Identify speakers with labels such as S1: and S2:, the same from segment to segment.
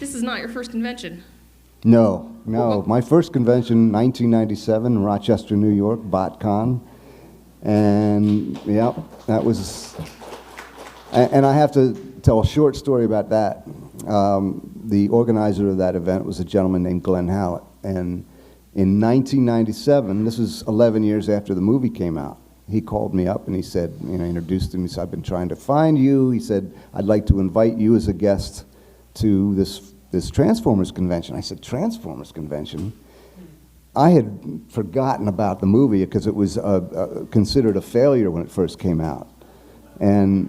S1: This is not your first convention.
S2: No. My first convention, 1997, Rochester, New York, BotCon. And, yeah, that was... And I have to tell a short story about that. The organizer of that event was a gentleman named Glenn Hallett. And in 1997, this was 11 years after the movie came out, he called me up and he said, introduced him. He said, I've been trying to find you. He said, I'd like to invite you as a guest to this Transformers convention. I said, Transformers convention? I had forgotten about the movie because it was considered a failure when it first came out.
S3: Well,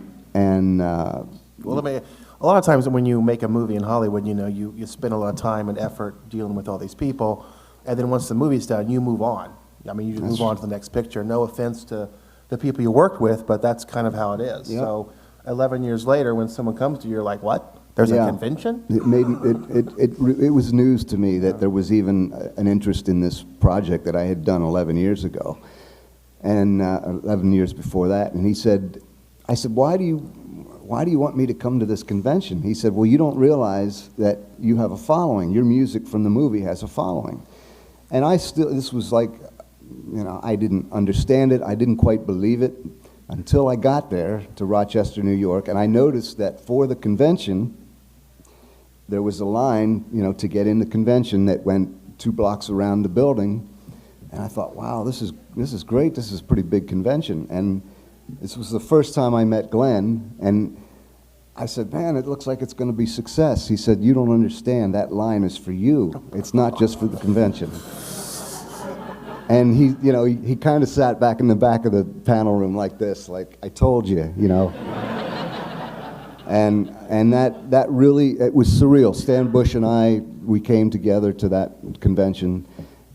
S3: a lot of times when you make a movie in Hollywood, you spend a lot of time and effort dealing with all these people, and then once the movie's done, you move on. I mean, you just move on to the next picture. No offense to the people you worked with, but that's kind of how it is. Yep. So 11 years later, when someone comes to you, you're like, what? There's a convention?
S2: It was news to me that there was even an interest in this project that I had done 11 years ago, and 11 years before that. And I said, why do you want me to come to this convention? He said, well, you don't realize that you have a following. Your music from the movie has a following. And this was like, I didn't understand it. I didn't quite believe it until I got there to Rochester, New York, and I noticed that for the convention, there was a line, to get in the convention that went 2 blocks around the building. And I thought, wow, this is great. This is a pretty big convention. And this was the first time I met Glenn, and I said, man, it looks like it's going to be success. He said, you don't understand. That line is for you. It's not just for the convention. And he kind of sat back in the back of the panel room like this, like, I told you, And that really, it was surreal. Stan Bush and I, we came together to that convention,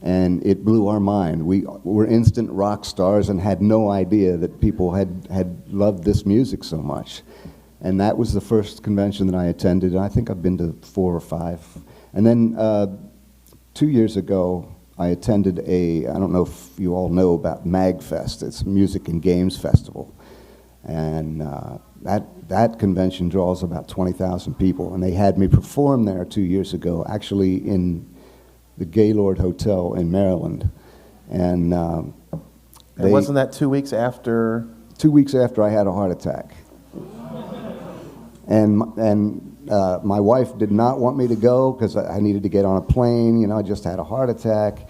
S2: and it blew our mind. We were instant rock stars and had no idea that people had loved this music so much. And that was the first convention that I attended, and I think I've been to 4 or 5. And then 2 years ago, I attended I don't know if you all know about MagFest. It's a music and games festival. And that convention draws about 20,000 people. And they had me perform there 2 years ago, actually in the Gaylord Hotel in Maryland. And
S3: wasn't that 2 weeks after?
S2: 2 weeks after I had a heart attack. And my wife did not want me to go because I needed to get on a plane. I just had a heart attack.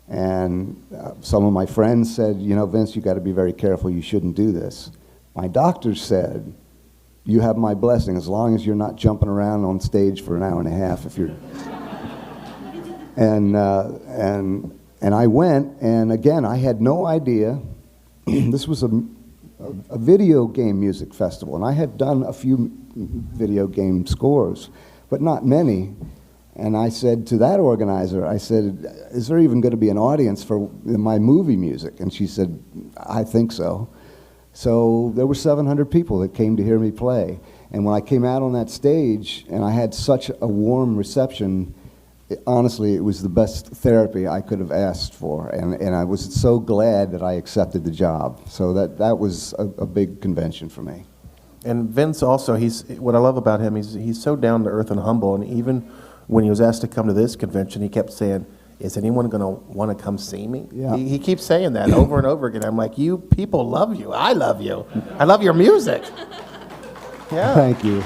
S2: And some of my friends said, Vince, you got to be very careful. You shouldn't do this. My doctor said, you have my blessing as long as you're not jumping around on stage for an hour and a half. If you're, and I went, and again, I had no idea. This was a video game music festival, and I had done a few video game scores, but not many. And I said to that organizer, I said, is there even going to be an audience for my movie music? And she said, I think so. So there were 700 people that came to hear me play. And when I came out on that stage, and I had such a warm reception, honestly, it was the best therapy I could have asked for. And I was so glad that I accepted the job. So that was a big convention for me.
S3: And Vince also, what I love about him, he's so down to earth and humble. And even when he was asked to come to this convention, he kept saying, is anyone going to want to come see me?
S2: Yeah.
S3: He keeps saying that over and over again. I'm like, you people love you. I love you. I love your music. Yeah.
S2: Thank you.